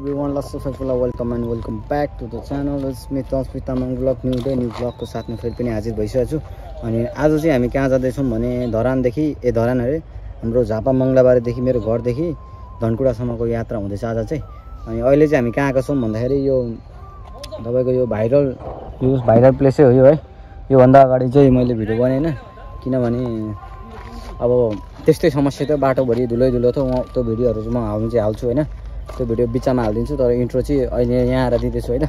everyone, lots of people welcome and welcome back to the channel. It's me Taspi Tamang vlog, new day new vlog को साथ में फेरि पनि हाजिर भइसकेको छु। अनि आज चाहिँ हामी कहाँ जाँदैछौँ भने धरानदेखि धरान अरे हाम्रो झापा मङ्गलाबारीदेखि मेरो घरदेखि धनकुटासम्मको यात्रा हुँदैछ आज चाहिँ। अनि अहिले चाहिँ हामी कहाँ आएको छौँ भन्दाखेरि यो तपाईको यो भाइरल प्लेसै हो यो है। यो भन्दा अगाडि चाहिँ मैले भिडियो बनाएन किनभने अब त्यस्तै समस्या थियो, बाटोभरि धुलै धुलो थियो। त्यो भिडियोहरु चाहिँ म हाल्नु चाहिँ हाल्छु हैन, त्यो भिडियो बिचमा हाल्दिन्छु, तर इन्ट्रो चाहिँ अहिले यहाँ आएर दिँदैछु हैन।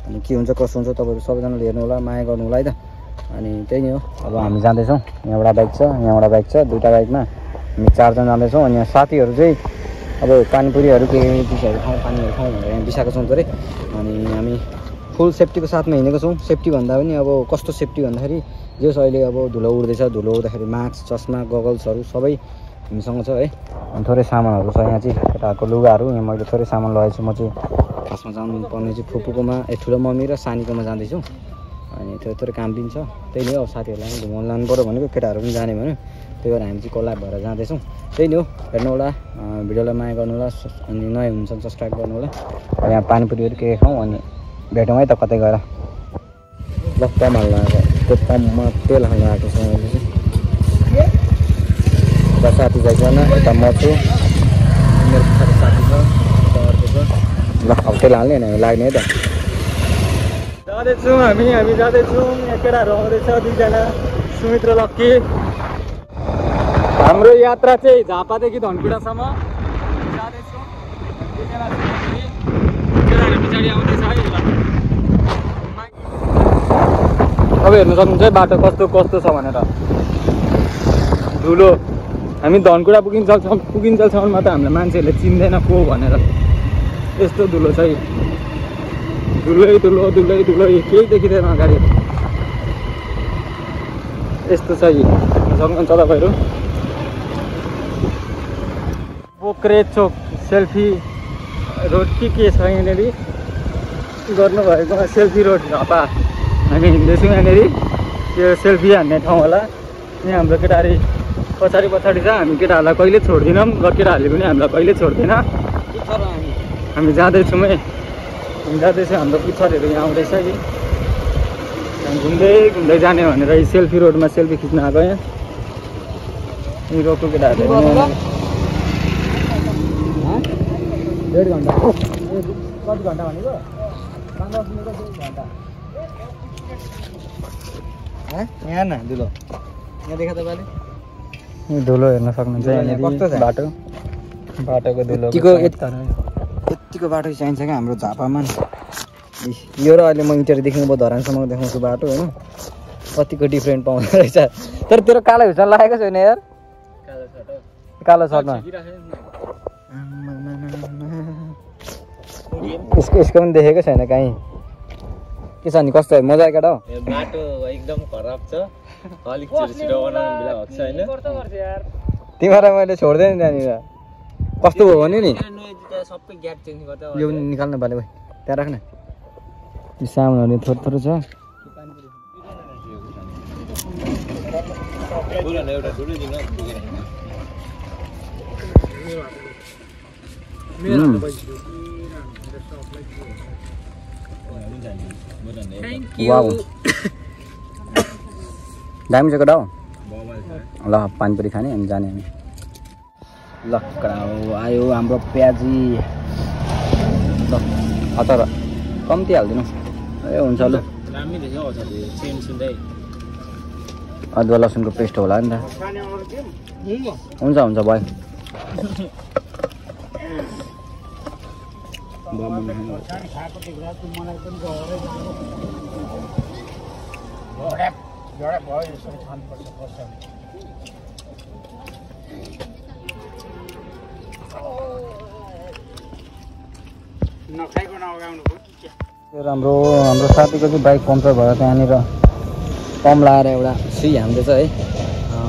अनि के हुन्छ कसो हुन्छ तपाईहरु सबैजनाले हेर्नु होला, माया गर्नु होला है त। अनि त्यही नै हो, अब हामी जाँदैछौँ। यहाँ एउटा बाइक छ, यहाँ एउटा बाइक छ, दुईटा बाइकमा हामी चारजना जाँदैछौँ। अनि यहाँ साथीहरु चाहिँ अब पानीपुरीहरु के चिजहरु खाउँ, पानीहरु खाउँ भनेर यहाँ बिसाएको छौँ तरे। अनि हामी फुल सेफ्टीको साथमा हिँडेको छौँ। सेफ्टी भन्दा पनि अब कस्तो सेफ्टी भन्दाखेरि जस अहिले अब धुलो उड्दैछ, धुलो उड्दाखेरि मास्क, चस्मा, गगल्सहरु सबै हामीसँग छ है। अनि थोरै सामानहरु छ यहाँ चाहिँ केटाहरुको लुगाहरु। यहाँ मैले थोरै सामान लगाएको छु। म चाहिँ खासमा जानु पर्ने चाहिँ फुपूकोमा ठुलो मम्मी र सानीकोमा जाँदैछु। अनि थोरै काम पनि छ, त्यही नै हो। साथीहरुलाई पनि घुमाउन लानु पर्यो भनेको, केटाहरु पनि जाने भन्यो, त्यही भएर हामी चाहिँ कोलाब भएर जाँदैछौँ। त्यही नै हो, हेर्नु होला, भिडियोलाई माया गर्नु होला, अनि नयाँ हुन्छ सब्स्क्राइब गर्नु होला। यहाँ पानीपुरीहरु के खाउँ अनि भेटौँ है त कतै गएर। ल पम्प हाल्न आएको, त्यो पम्पमा तेल हाल्न आएको छ मैले चाहिँ। यता साथी छ एकजना, यता म छु, मेरो पछाडि साथी छ, यता अर्को छ। ल अब तेल हाल्ने होइन, हामी लाग्ने है त। जाँदैछौँ हामी जाँदैछौँ। यहाँ केटाहरू आउँदैछ दुईजना, सुमित र लक्की। हाम्रो यात्रा चाहिँ झापादेखि धनकुटासम्म जाँदैछौँ। केटाहरू पछाडि आउँदैछ है। अब हेर्न सक्नुहुन्छ है बाटो कस्तो छ भनेर। धुलो, हामी धनकुटा पुगिन्जेलसम्ममा त हामीलाई मान्छेहरूले चिन्दैन को भनेर, यस्तो धुलो छ। धुलै धुलो केही देखिँदैन अगाडि, यस्तो छ। सक्नुहुन्छ तपाईँहरू। पोखरे चोक सेल्फी रोड के छ यहाँनिर गर्नुभएको, सेल्फी रोड झापा हामी हिँड्दैछौँ। यहाँनिर त्यो सेल्फी हान्ने ठाउँ होला। यहाँ हाम्रो केटाहरू पछाडि छ। हामी केटाहरूलाई कहिले छोड्दैनौँ र केटाहरूले पनि हामीलाई कहिले छोड्दैन। हामी जाँदैछौँ है, हाम्रो पिछाडीहरू यहाँ आउँदैछ कि घुम्दै जाने भनेर सेल्फी रोडमा सेल्फी खिच्न आएको। यहाँ रोडको केटाहरूले 1.5 घन्टा कति घन्टा भनेको 5-10 मिनट घन्टा। यहाँ न धुलो, यहाँ देखा तपाईँले धुलो हेर्न सक्नुहुन्छ। यहाँनिर बाटोको धुलो यतिको बाटो चाहिन्छ क्या हाम्रो झापामा। यो र अहिले म इन्टर देख्नु भयो धरानसम्म देखाउँछु बाटो होइन, कतिको डिफ्रेन्ट पाउँदो रहेछ। तर तेरो कालो हिस्सा लागेको छैन यार, कालो सर्टमा। यसको पनि देखेको छैन कहीँ। के छ नि, कस्तो मजा आएको केटा हो? बाटो एकदम खराब छ, अलिक छिटो बनाउनु बेला भएको छ हैन। तिमीलाई मैले छोड्दैन त्यहाँनिर। कस्तो भयो भने नि सबै ग्याट चेन्ज गर्दा यो पनि निकाल्नु पर्यो। भाइ त्यहाँ राख्न, यो सामानहरू थोरै छ। दामी छ केटा हो। ल पानीपुरी खाने अनि जाने हामी। ल आयो हाम्रो प्याजी। ल अचार कम्ती हालिदिनु ए हुन्छ। ल अदुवा लसुनको पेस्ट होला नि त। हुन्छ भयो। हाम्रो साथीको चाहिँ बाइक पम्चर भएर त्यहाँनिर पम्प लगाएर एउटा सुई हान्दैछ है।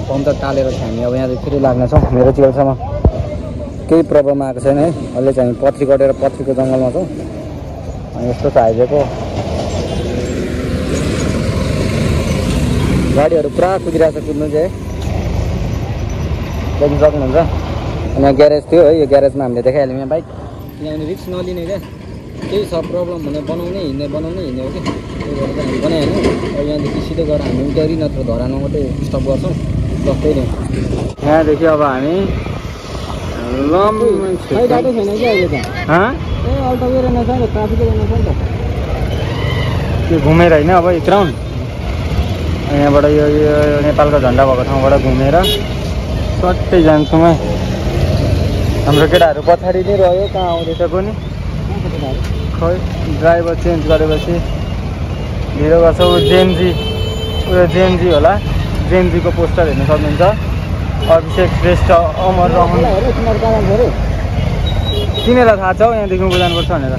पम्चर टालेर चाहिँ हामी अब यहाँ फेरि लाग्नेछौँ। मेरो चाहिँ अहिलेसम्म केही प्रब्लम आएको छैन है। अहिले चाहिँ हामी पथरी कटेर पथरीको जङ्गलमा छौँ। अनि यस्तो छ हाइवेको गाडीहरू पुरा कुदिरहेको छ, कुद्नु चाहिँ देख्न सक्नुहुन्छ। अनि यहाँ ग्यारेज थियो है, यो ग्यारेजमा हामीले देखाइहाल्यौँ यहाँ बाइक। किनभने रिस्क नलिने क्या केही छ प्रब्लम भने बनाउने हिँड्ने हो कि त्यही भएर चाहिँ हामी बनाइहाल्यौँ। अब यहाँदेखि सिधै गएर हामी उटेरी नत्र धरानमा मात्रै स्टप गर्छौँ जस्तै नै यहाँदेखि अब हामी बाटो छैन कि अहिले त अल्टो रहेन छ नि ट्राफिकै रहेन छ नि त त्यो घुमेर होइन अब एक राउन्ड यहाँबाट यो नेपालको झन्डा भएको ठाउँबाट घुमेर सट्टै जान्छौँ है। हाम्रो केटाहरू पछाडि नै रह्यो कहाँ आउँदैछ पनि खै ड्राइभर चेन्ज गरेपछि ढिलो गर्छ। ऊ जेएनजी होला जेएनजीको पोस्टर हेर्न सक्नुहुन्छ। अभिषेक श्रेष्ठ अमर रहन किनेर थाहा छ हौ यहाँदेखि उँभो जानुपर्छ भनेर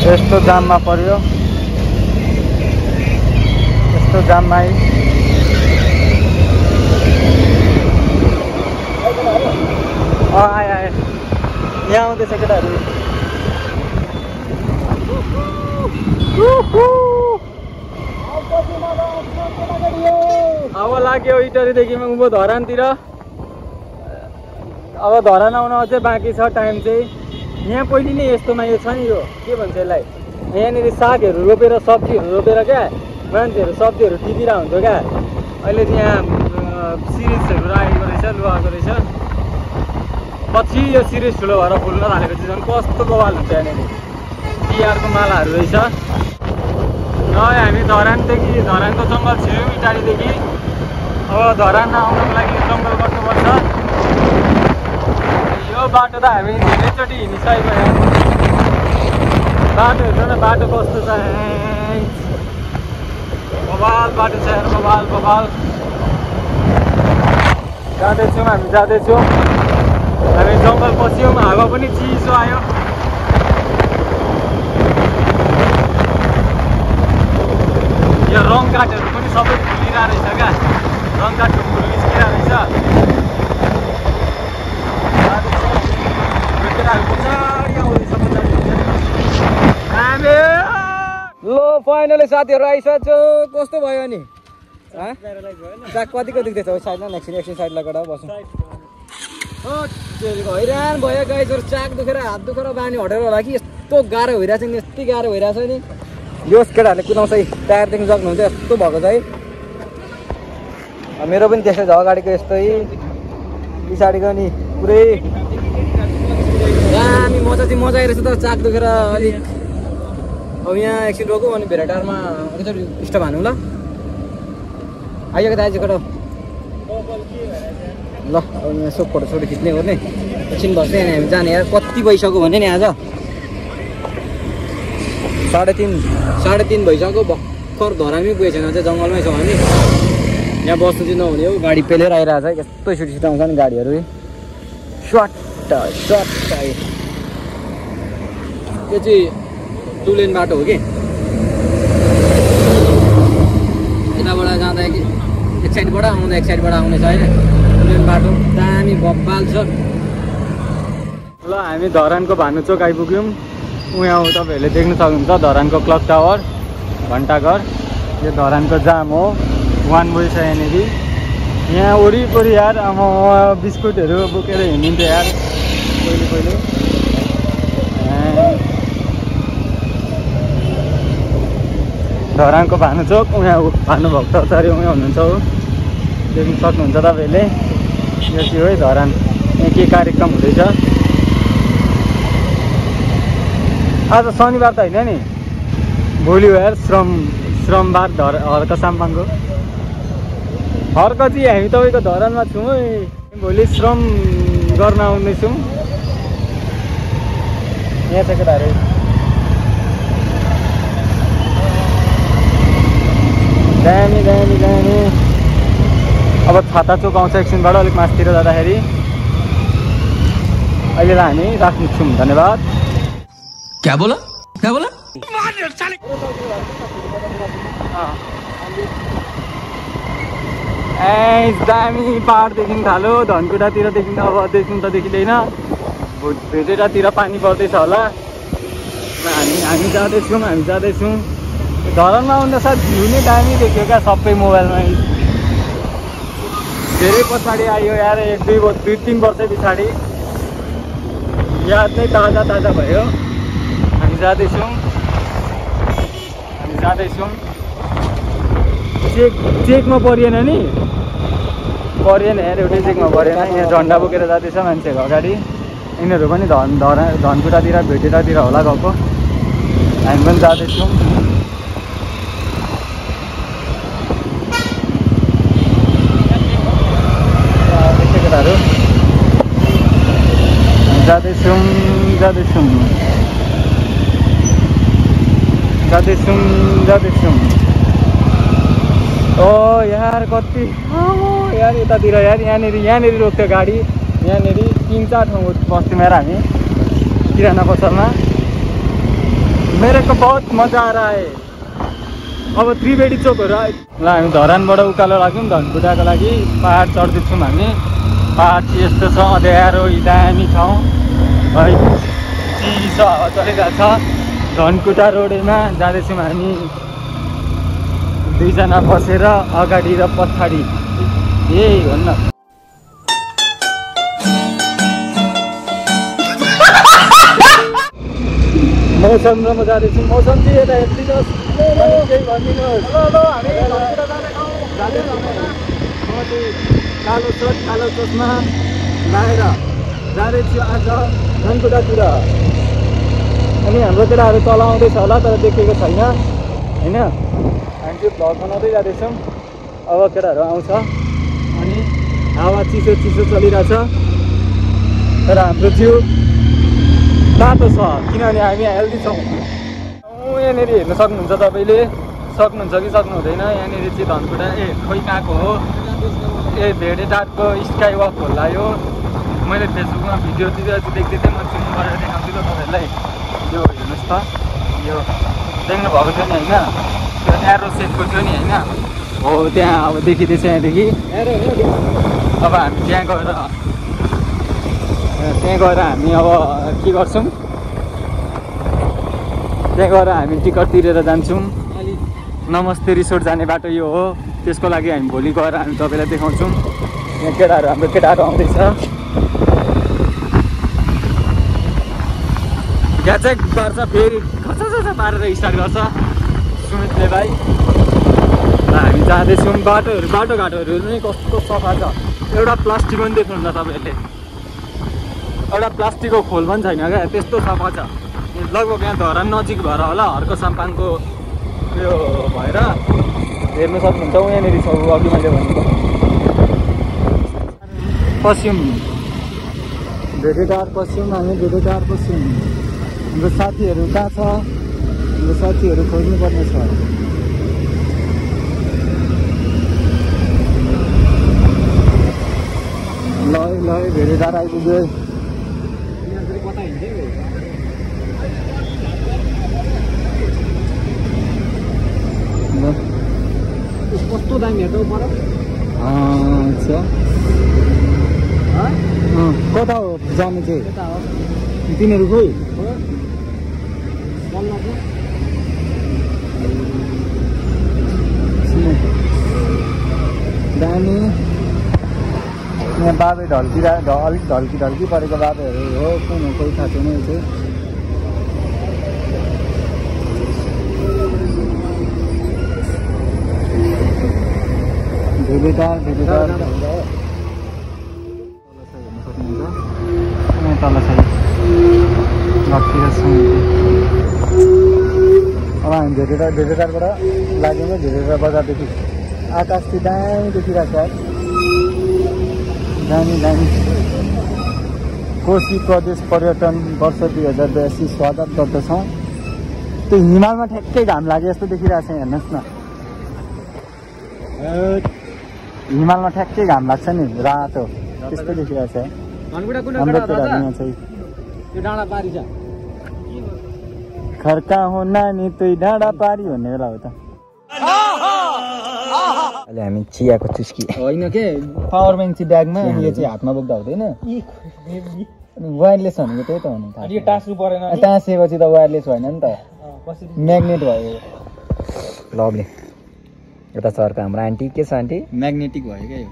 यस्तो जाममा पर्यो यस्तो जाममा आयो यहाँ आउँदैछ केटाहरू अब लाग्यो इटरीदेखि उँभो धरानतिर। अब धरान आउन अझै बाँकी छ टाइम चाहिँ। यहाँ पहिले नै यस्तोमा यो छ नि यो के भन्छ यसलाई यहाँनिर सागहरू रोपेर सब्जीहरू रोपेर क्या मान्छेहरू सब्जीहरू टिपिरहेको हुन्छ क्या। अहिले यहाँ सिरिजहरू राखेको रहेछ लुगाएको रहेछ। पछि यो सिरिज ठुलो भएर फुल्न थालेको चाहिँ झन् कस्तो बवाल हुन्छ यहाँनिर तिहारको मालाहरू रहेछ। हामी धरानको जङ्गल छिर्यौँ इटारीदेखि। अब धरान आउनको लागि जङ्गल गर्नुपर्छ। यो बाटो त हामी धेरैचोटि हिँडिसकेको यहाँ। बाटो हेर्नु न बाटो कस्तो छ बवाल बाटो छ यार बवाल जाँदैछौँ हामी जाँदैछौँ। हामी जङ्गल पस्यौँ हावा पनि चिसो आयो। यो रङ काठहरू पनि सबै फुलिरहेको रहेछ क्या रङ काठको फुल निस्किरहेको रहेछ। लो फाइनली साथीहरू आइसक्यो। कस्तो भयो नि चाक कतिको देख्दैछ साइडमा एकछिन साइडलाई गएर बस्नु हैरान भयो गाइजहरू। चाक दुखेर हात दुखेर बानी हटेर होला कि यस्तो गाह्रो भइरहेछ नि यति गाह्रो भइरहेछ नि। यो केटाहरूले कुदाउँछ टायरदेखि सक्नुहुन्छ यस्तो भएको छ है। मेरो पनि त्यस्तै छ अगाडिको यस्तै पछाडिको नि पुरै दामी मजा आइरहेछ त चाक दुखेर अलिक। अब यहाँ एकछिन रोकौँ अनि भेराटारमा अलिकति स्टप हानौँ ल। आइएको दाइजी कट ल। अब यहाँ यसो फोटो खिच्ने गर्ने एकछिन बस्ने अनि हामी जाने यार। कति भइसक्यो भने नि आज 3:30 भइसक्यो। भर्खर धरानमै पुगेको छैन चाहिँ जङ्गलमै छौँ हामी। यहाँ बस्नु चाहिँ नहुने हो गाडी पेलेर आइरहेको छ यस्तो छिटो आउँछ नि गाडीहरू सर्ट आयो। यो चाहिँ 2 लेन बाटो हो कि यताबाट जाँदा एक साइडबाट आउँदा एक साइडबाट आउने छ होइन 2 लेन बाटो दामी बब्बाल छ। ल हामी धरानको भानुचोक आइपुग्यौँ। यहाँ तपाईँहरूले देख्न सक्नुहुन्छ धरानको क्लक टावर घन्टाघर। यो धरानको जाम हो 1 वे छ यहाँनिर। यहाँ वरिपरि यार अब बिस्कुटहरू बोकेर हिँडिन्थ्यो यार पहिले। धरानको भानुचोक उहाँ भानुभक्त आचार्य उहाँ हुनुहुन्छ हो देख्न सक्नुहुन्छ तपाईँहरूले। यो चाहिँ हो धरान यहाँ के कार्यक्रम हुँदैछ। आज शनिबार त होइन नि भोलि हो यार श्रमबार हर्क साम्पाङको। हर्क चाहिँ हामी तपाईँको धरानमा छौँ है। भोलि श्रम गर्न आउँदैछौँ। यहाँ छ केटाहरू दामी। अब छाता चोक आउँछ एकछिनबाट अलिक मासतिर जाँदाखेरि। अहिलेलाई हामी राख्छौँ धन्यवाद। क्या बोला दामी पहाड देखिन थाल्यो धनकुटातिर देखिन। अब देख्नु त देखिँदैन भेटेरातिर पानी पर्दैछ होला। हामी जाँदैछौँ। धरानमा आउँदा साथ भ्यू नै दामी देख्यो क्या सबै मोबाइलमा। धेरै पछाडि आयो यार, 1-2-3 वर्ष पछाडि याद नै ताजा भयो। हामी जाँदैछौँ चेकमा परेन नि, परेन यार, एउटै चेकमा परेन। यहाँ झन्डा बोकेर जाँदैछ मान्छेको अगाडि। यिनीहरू पनि धनकुटातिर भेटेरतिर होला गएको। हामी पनि जाँदैछौँ। केटाहरू जाँदैछौँ। ओ यार कति यार यतातिर यार, यहाँनिर रोक्थ्यो गाडी। यहाँनिर 3-4 ठाउँ बस्थ्यौँ यार हामी किराना पसलमा। मेरे को बहुत मजा आ रहा है। अब त्रिवेणी चोकहरू ल हामी धरानबाट उकालो लाग्यौँ धनकुटाको लागि। पहाड चढ्दैछौँ हामी। पहाड चाहिँ यस्तो छ, अँध्यारो दामी ठाउँ है, चिसो हावा चलिरहेको छ। धनकुटा रोडमा जाँदैछौँ हामी, 2 जना बसेर अगाडि र पछाडि। यही भन्न मौसम र म जाँदैछु। मौसम चाहिँ यता हेरिदिनुहोस्, केही भनिदिनुहोस्। कालो सर्ट कालो चस्मा लगाएर जाँदैछु आज धनकुटातिर। अनि हाम्रो केटाहरू तल आउँदैछ होला, तर देखेको छैन होइन। हामी चाहिँ भ्लग बनाउँदै जाँदैछौँ। अब केटाहरू आउँछ। अनि हावा चिसो चलिरहेछ, तर हाम्रो जिउ तातो छ किनभने हामी हेल्दी छौँ। यहाँनिर हेर्न सक्नुहुन्छ तपाईँले, सक्नुहुन्छ कि सक्नुहुँदैन। यहाँनिर चाहिँ धनकुटा खोइ कहाँको हो, भेडेटारको स्काई वक होला यो। मैले फेसबुकमा भिडियोतिर चाहिँ देख्दै थिएँ, म जुम गरेर देखाउँछु त तपाईँहरूलाई। यो हेर्नुहोस् त, यो देख्नु भएको थियो नि होइन, त्यो एरो सेपको थियो नि होइन, हो त्यहाँ अब देखिँदैछ यहाँदेखि। अब हामी त्यहाँ गएर हामी अब के गर्छौँ, त्यहाँ गएर हामी टिकट तिरेर जान्छौँ। नमस्ते रिसोर्ट जाने बाटो यो हो, त्यसको लागि हामी भोलि गएर हामी तपाईँलाई देखाउँछौँ। यहाँ हाम्रो केटाहरू आउँदैछ। ग्याचेक गर्छ, फेरि खचा पारेर स्टार्ट गर्छ सुमितले भाइ। हामी जाँदैछौँ। बाटोघाटोहरू पनि कस्तो सफा छ। एउटा प्लास्टिक पनि देख्नुहुन्छ तपाईँहरूले, एउटा प्लास्टिकको खोल पनि छैन क्या, त्यस्तो सफा छ। लगभग यहाँ धरान नजिक भएर होला, हर्क साम्पाङको यो भएर हेर्नु सक्नुहुन्छ। यहाँनिर छ अघि मैले भनेको पश्चिम भेडेटार पश्चिम। हामी भेडेटार पश्चिम। हाम्रो साथीहरू कहाँ छ, हाम्रो साथीहरू खोज्नुपर्ने छ। ल भेडेटार आइपुग्यो। कस्तो दामी हेर्नु पर्यो। कता हो जानु चाहिँ? तिनीहरू खोइ दामी। यहाँ बाबे अलिक ढल्की परेको बाबेहरू हो, कुन हो कोही थाहा छैन। चाहिँ भेडेटार तल साइड घरतिर छौँ। अब हामी भेडेटारबाट लाग्यौँ। भेडेटार बजारदेखि आकाश चाहिँ दामी देखिरहेको छ, दामी। कोशी प्रदेश पर्यटन वर्ष 2082 स्वागत गर्दछौँ। त्यो हिमालमा ठ्याक्कै घाम लागे जस्तो देखिरहेको छ, हेर्नुहोस् न। हिमालमा ठ्याक्कै घाम लाग्छ नि, रातो त्यस्तो देखिरहेको छ। खर्का हो नानी तुई डाँडा पारी भन्ने बेला हो त। अहिले हामी चियाको चुस्की होइन के, पावर ब्याङ्क चाहिँ ब्यागमा, यो चाहिँ हातमा बोक्दा हुँदैन। अनि वायरलेस भनेको त्यही त हो नि, टाँसेपछि त वायरलेस भएन नि त, म्याग्नेट भयो। लभली। यता सरको हाम्रो आन्टी के छ आन्टी? म्याग्नेटिक भयो क्या यो।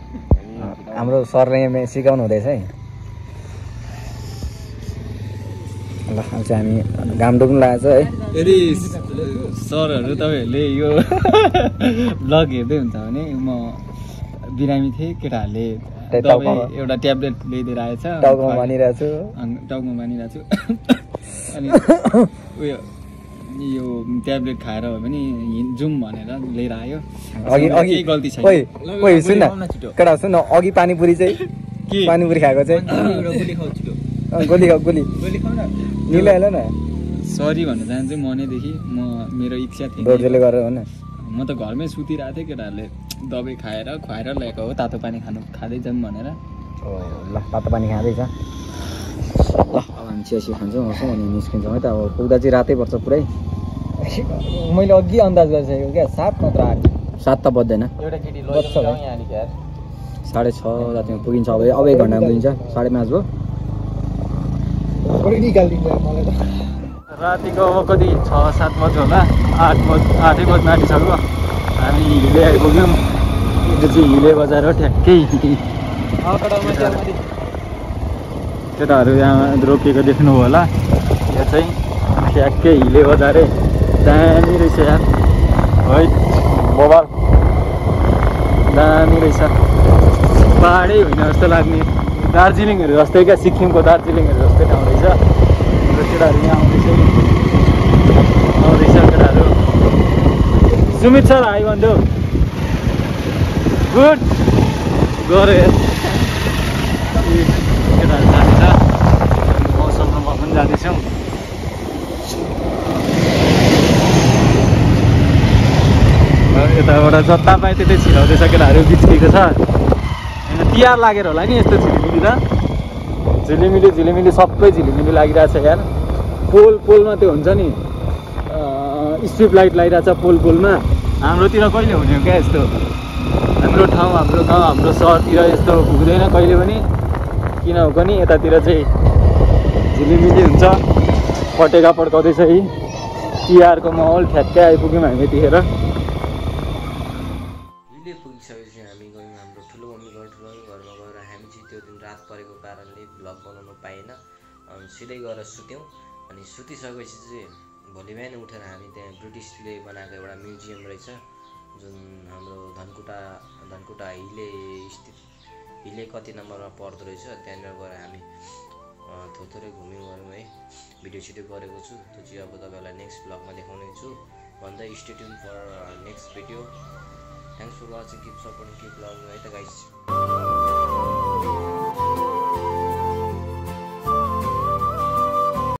हाम्रो सरले सिकाउनु हुँदैछ है। ल अब चाहिँ हामी घाम डुब्नु लागेको छ है। यदि सरहरू तपाईँहरूले यो ब्लग हेर्दै हुन्छ भने म बिरामी थिएँ, केटाहरूले एउटा ट्याब्लेट ल्याइदिएर आएछ, टाउकोमा भनिरहेको छु अनि उयो यो ट्याब्लेट खाएर हो भने जाउँ भनेर लिएर आयो। अघि गल्ती छैन। ओइ सुन न केटा, सुन न, अघि पानीपुरी चाहिँ पानीपुरी खाएको चाहिँ गोली खाऊ निलाइहाल न। सरी भन्न चाहन्छु मनैदेखि, मेरो इच्छा थियो दोर्जेले गरेर हो न। म त घरमै सुतिरहेको थिएँ, केटाहरूले दबाई खुवाएर ल्याएको हो, तातो पानी खाँदै जाउँ भनेर। ल तातो पानी खाँदैछ। ल अब हामी चिया खान्छौँ हँसौँ अनि निस्किन्छौँ है त। अब पुग्दा चाहिँ रातै पर्छ पुरै। मैले अघि अन्दाज गरिसकेको क्या, 7 नत्र 8 7 त बज्दैन, एउटा केटी बज्छ भाइ। 6:30 रातिमा पुगिन्छ। अब 1 घन्टामा पुगिन्छ। 5:30 भयो। रातिको अब कति 6-7 बज्यो होला, 8 बज्न आँटिसक्यो। हामी हिले आइपुग्यौँ। यो चाहिँ हिले बजार हो ठ्याक्कै। केटाहरू यहाँ रोकेको देख्नुभयो होला, यो चाहिँ ठ्याक्कै हिले बजारै दामी रहेछ यार। है मोबाइल दामी रहेछ, पाहाडै होइन जस्तो लाग्ने, दार्जिलिङहरू जस्तै क्या, सिक्किमको दार्जिलिङहरू जस्तै ठाउँ रहेछ। केटाहरू यहाँ आउँदैछ केटाहरू। सुमित सर हाई भन्छु। गुड गऱ्यो केटाहरू जाँदैछ, मौसममा म पनि जाँदैछौँ। यताबाट जता पाएँ त्यतै छिराउँदैछ केटाहरू, बिच्किएको छ होइन। तिहार लागेर होला नि यस्तो झिलिमिली त, झिलिमिली सबै झिलिमिली लागिरहेछ यार। पोलमा त्यो हुन्छ नि स्ट्रिप लाइट लगाइरहेछ पोलमा। हाम्रोतिर कहिले हुने हो क्या यस्तो? हाम्रो ठाउँ, हाम्रो गाउँ, हाम्रो सहरतिर यस्तो हुँदैन कहिले पनि। किन हो पनि यतातिर चाहिँ झिलिमिली हुन्छ, पटेका पड्काउँदैछ। है तिहारको माहौल ठ्याक्कै आइपुग्यौँ हामी यतिखेर। हिले पुगिसकेपछि हामी गयौँ हाम्रो ठुलो मम्मीको घरमा गएर हामी चाहिँ त्यो दिन रात परेको कारणले भ्लग बनाउनु पाएन। सिधै गएर सुत्यौँ। अनि सुतिसकेपछि चाहिँ भोलि बिहान उठेर हामी त्यहाँ ब्रिटिसले बनाएको एउटा म्युजियम रहेछ, जुन हाम्रो धनकुटा हिले कति नम्बरमा पर्दो रहेछ, त्यहाँनिर गएर हामी थोरै घुम्यौँ गऱ्यौँ है। भिडियो गरेको छु, त्यो चाहिँ अब तपाईँहरूलाई नेक्स्ट ब्लगमा देखाउने छु भन्दै stay tune for next video. Thanks for watching, keep supporting, keep loving है त गाइस।